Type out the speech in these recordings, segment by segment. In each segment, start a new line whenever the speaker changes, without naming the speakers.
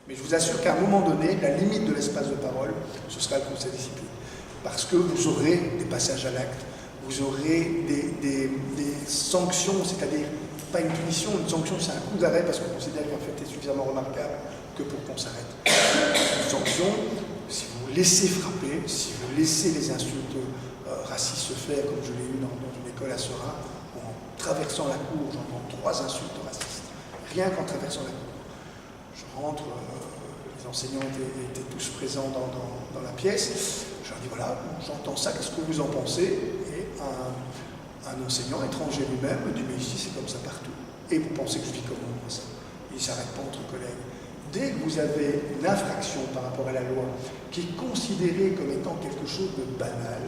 Mais je vous assure qu'à un moment donné, la limite de l'espace de parole, ce sera le conseil de discipline. Parce que vous aurez des passages à l'acte, vous aurez des sanctions, c'est-à-dire pas une punition, une sanction, c'est un coup d'arrêt parce qu'on considère qu'en fait est suffisamment remarquable que pour qu'on s'arrête. Une sanction, si vous laissez frapper, si vous laissez les insultes racistes se faire, comme je l'ai eu dans une école à Sera, où en traversant la cour, j'entends 3 insultes racistes. Rien qu'en traversant la cour. Je rentre, les enseignants étaient tous présents dans la pièce. Je leur dis voilà, j'entends ça, qu'est-ce que vous en pensez? Et un enseignant étranger lui-même me dit mais ici c'est comme ça partout. Et vous pensez que je vis comment ça? Il ne s'arrête pas entre collègues. Dès que vous avez une infraction par rapport à la loi qui est considérée comme étant quelque chose de banal,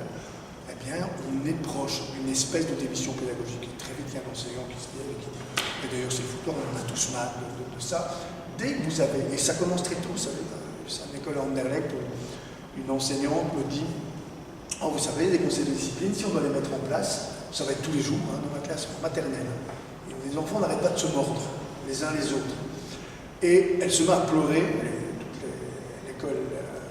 eh bien, on est proche d'une espèce de démission pédagogique. Et très vite, il y a un enseignant qui se lève et qui dit, et d'ailleurs, c'est foutoir, on en a tous marre de ça. Dès que vous avez, et ça commence très tôt, c'est une école à Anderlecht où une enseignante me dit, oh, vous savez, les conseils de discipline, si on doit les mettre en place, ça va être tous les jours, hein, dans ma classe maternelle. Et les enfants n'arrêtent pas de se mordre, les uns les autres. Et elle se met à pleurer,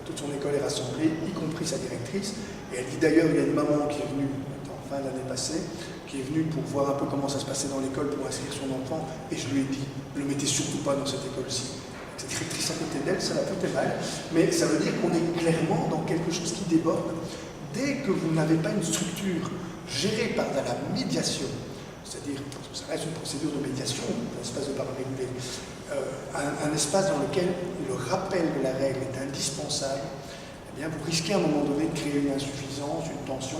toute son école est rassemblée, y compris sa directrice. Et elle dit d'ailleurs, il y a une maman qui est venue, en fin d'année passée, qui est venue pour voir un peu comment ça se passait dans l'école pour inscrire son enfant. Et je lui ai dit, ne le mettez surtout pas dans cette école-ci. Cette directrice à côté d'elle, ça la foutait mal. Mais ça veut dire qu'on est clairement dans quelque chose qui déborde. Dès que vous n'avez pas une structure gérée par de la médiation, c'est-à-dire, parce que ça reste une procédure de médiation, un espace de parole régulé, un espace dans lequel le rappel de la règle est indispensable, eh bien, vous risquez à un moment donné de créer une insuffisance, une tension.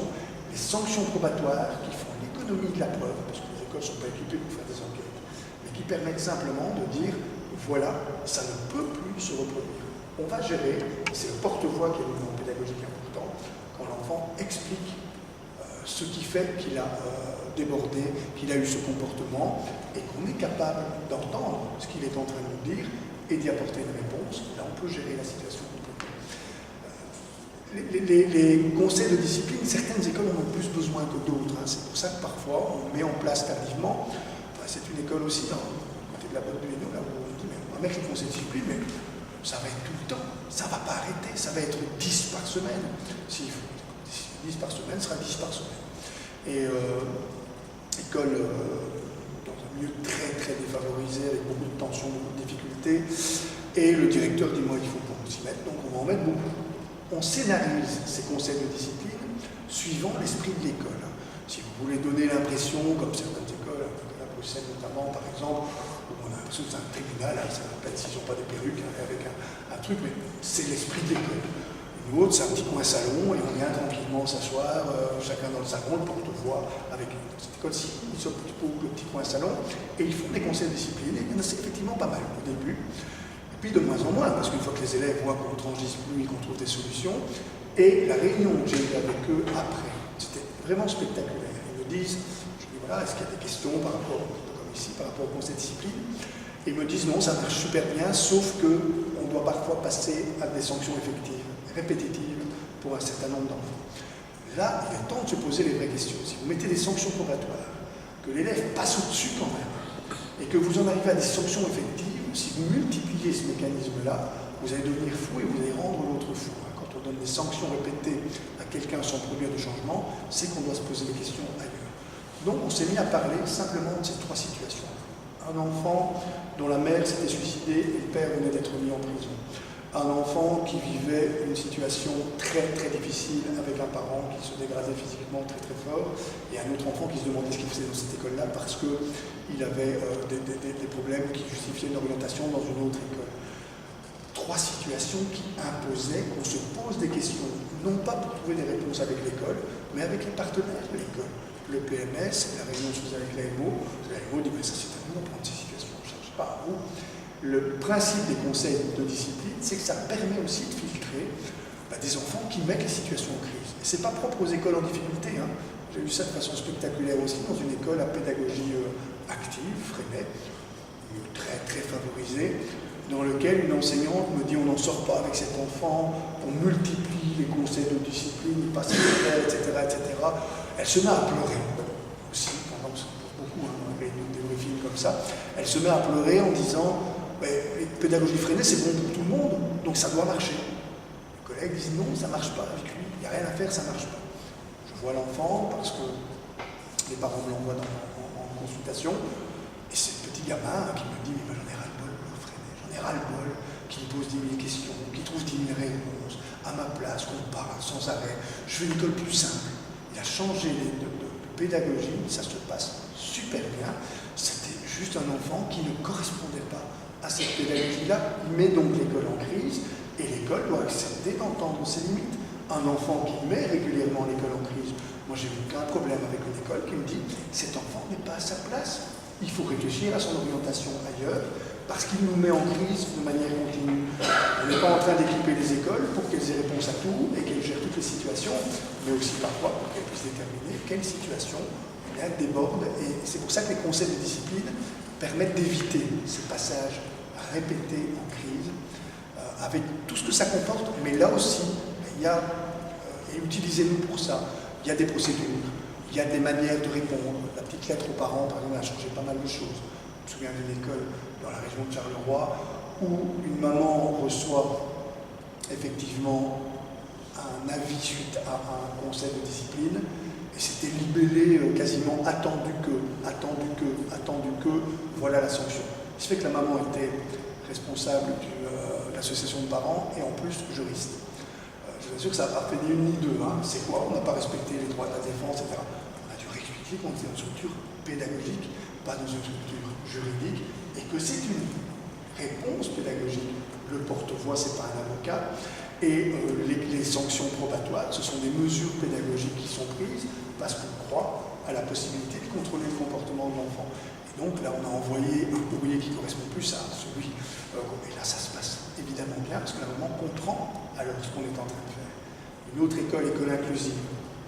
Les sanctions probatoires qui font l'économie de la preuve, parce que les écoles ne sont pas équipées pour faire des enquêtes, mais qui permettent simplement de dire, voilà, ça ne peut plus se reproduire. On va gérer, c'est le porte-voix qui est le mouvement pédagogique important, quand l'enfant explique ce qui fait qu'il a débordé, qu'il a eu ce comportement, et qu'on est capable d'entendre ce qu'il est en train de nous dire et d'y apporter une réponse. Là, on peut gérer la situation complètement. Les conseils de discipline, certaines écoles en ont plus besoin que d'autres. Hein. C'est pour ça que parfois, on met en place tardivement. C'est une école aussi, dans le côté de la boîte de Hainaut, là où on dit, mais on va mettre les conseils de discipline, mais ça va être tout le temps. Ça ne va pas arrêter. Ça va être 10 par semaine. S'il faut 10 par semaine, ce sera 10 par semaine. Et école dans un milieu très très défavorisé, avec beaucoup de tensions, beaucoup de difficultés. Et le directeur dit, moi, il faut qu'on s'y mette, donc on va en mettre beaucoup. On scénarise ces conseils de discipline suivant l'esprit de l'école. Si vous voulez donner l'impression, comme certaines écoles, à Bruxelles notamment, par exemple, où on a l'impression que c'est un tribunal, hein, ça s'appelle s'ils n'ont pas des perruques, hein, avec un truc, mais c'est l'esprit de l'école. Une autre, c'est un petit coin salon, et on vient tranquillement s'asseoir, chacun dans le salon, le porte-voix, avec cette école-ci, ils s'occupent le petit coin salon, et ils font des conseils de discipline, et il y en a effectivement pas mal au début. Et puis de moins en moins, parce qu'une fois que les élèves voient qu'on ne transige plus et qu'on trouve des solutions, et la réunion que j'ai eue avec eux après, c'était vraiment spectaculaire. Ils me disent, je dis voilà, est-ce qu'il y a des questions par rapport, comme ici, par rapport au conseil de discipline? Et ils me disent non, ça marche super bien, sauf qu'on doit parfois passer à des sanctions effectives, répétitives, pour un certain nombre d'enfants. Là, il est temps de se poser les vraies questions. Si vous mettez des sanctions probatoires, que l'élève passe au-dessus quand même, et que vous en arrivez à des sanctions effectives, si vous multipliez ce mécanisme-là, vous allez devenir fou et vous allez rendre l'autre fou. Quand on donne des sanctions répétées à quelqu'un sans produire de changement, c'est qu'on doit se poser des questions ailleurs. Donc on s'est mis à parler simplement de ces 3 situations. Un enfant dont la mère s'était suicidée et le père venait d'être mis en prison. Un enfant qui vivait une situation très très difficile avec un parent qui se dégradait physiquement très très fort, et un autre enfant qui se demandait ce qu'il faisait dans cette école-là parce qu'il avait des problèmes qui justifiaient une orientation dans une autre école. 3 situations qui imposaient qu'on se pose des questions, non pas pour trouver des réponses avec l'école, mais avec les partenaires de l'école. Le PMS, la réunion se faisait avec l'AMO. L'AMO dit mais ça c'est à nous de prendre ces situations, on ne cherche pas à vous. Le principe des conseils de discipline, c'est que ça permet aussi de filtrer des enfants qui mettent les situations en crise. Et ce n'est pas propre aux écoles en difficulté. Hein. J'ai vu ça de façon spectaculaire aussi dans une école à pédagogie active, Freinet, très très favorisée, dans lequel une enseignante me dit on n'en sort pas avec cet enfant, on multiplie les conseils de discipline, il passe à l'école, etc., etc. Elle se met à pleurer aussi, pendant beaucoup, hein, des films comme ça. Elle se met à pleurer en disant les pédagogies freinées, c'est bon pour tout le monde, donc ça doit marcher. Les collègues disent non, ça ne marche pas avec lui, il n'y a rien à faire, ça ne marche pas. Je vois l'enfant parce que les parents me l'envoient en consultation, et c'est le petit gamin qui me dit mais j'en ai ras-le-bol de le freiner, j'en ai ras-le-bol, qui me pose 10 000 questions, qui trouve 10 000 réponses, à ma place, qu'on parle sans arrêt. Je veux une école plus simple. Il a changé de pédagogie, ça se passe super bien. C'était juste un enfant qui ne correspondait pas à cette pédagogie-là. Il met donc l'école en crise, et l'école doit accepter d'entendre ses limites. Un enfant qui met régulièrement l'école en crise, moi j'ai aucun problème avec une école qui me dit cet enfant n'est pas à sa place. Il faut réfléchir à son orientation ailleurs, parce qu'il nous met en crise de manière continue. On n'est pas en train d'équiper les écoles pour qu'elles aient réponse à tout et qu'elles gèrent toutes les situations, mais aussi parfois pour qu'elles puissent déterminer quelle situation déborde. Et c'est pour ça que les conseils de discipline permettent d'éviter ces passages répétés en crise, avec tout ce que ça comporte. Mais là aussi, il y a, et utilisez-nous pour ça, il y a des procédures, il y a des manières de répondre. La petite lettre aux parents, par exemple, a changé pas mal de choses. Je me souviens d'une école dans la région de Charleroi où une maman reçoit effectivement un avis suite à un conseil de discipline et c'était libellé quasiment attendu que, voilà la sanction. Ce qui fait que la maman était responsable de l'association de parents et en plus juriste. Je vous assure que ça n'a pas fait ni une ni deux. Hein. C'est quoi? On n'a pas respecté les droits de la défense, etc. On a dû réexpliquer qu'on était dans une structure pédagogique, pas dans une structure juridique, et que c'est une réponse pédagogique. Le porte-voix, ce n'est pas un avocat, et les sanctions probatoires, ce sont des mesures pédagogiques qui sont prises parce qu'on croit à la possibilité de contrôler le comportement de l'enfant. Et donc là, on a envoyé un courrier qui correspond plus à celui, et là, ça se passe évidemment bien, parce que la maman comprend alors ce qu'on est en train de faire. Une autre école, école inclusive,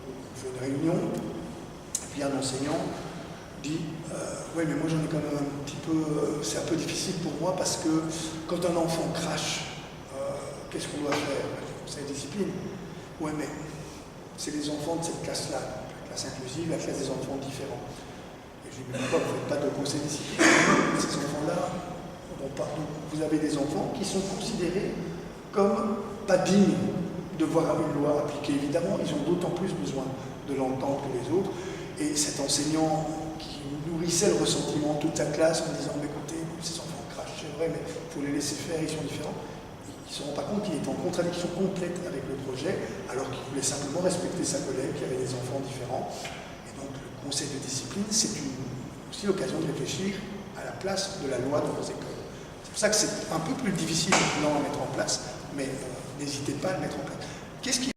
on fait une réunion, et puis un enseignant dit oui, mais moi j'en ai quand même un petit peu, c'est un peu difficile pour moi parce que quand un enfant crache, qu'est-ce qu'on doit faire? C'est la discipline. Oui, mais c'est les enfants de cette classe-là, la classe inclusive, la classe des enfants différents. Et je dis, mais pourquoi vous ne faites pas de conseil disciplinaire? Ces enfants-là, vous avez des enfants qui sont considérés comme pas dignes de voir une loi appliquée. Évidemment, ils ont d'autant plus besoin de l'entendre que les autres. Et cet enseignant qui nourrissait le ressentiment de toute sa classe en disant, mais écoutez, ces enfants crachent, c'est vrai, mais il faut les laisser faire, ils sont différents. Il ne se rend pas compte qu'il est en contradiction complète avec le projet, alors qu'il voulait simplement respecter sa collègue qui avait des enfants différents. Et donc le conseil de discipline, c'est aussi l'occasion de réfléchir à la place de la loi dans nos écoles. C'est pour ça que c'est un peu plus difficile maintenant à mettre en place, mais n'hésitez pas à le mettre en place. Qu'est-ce qui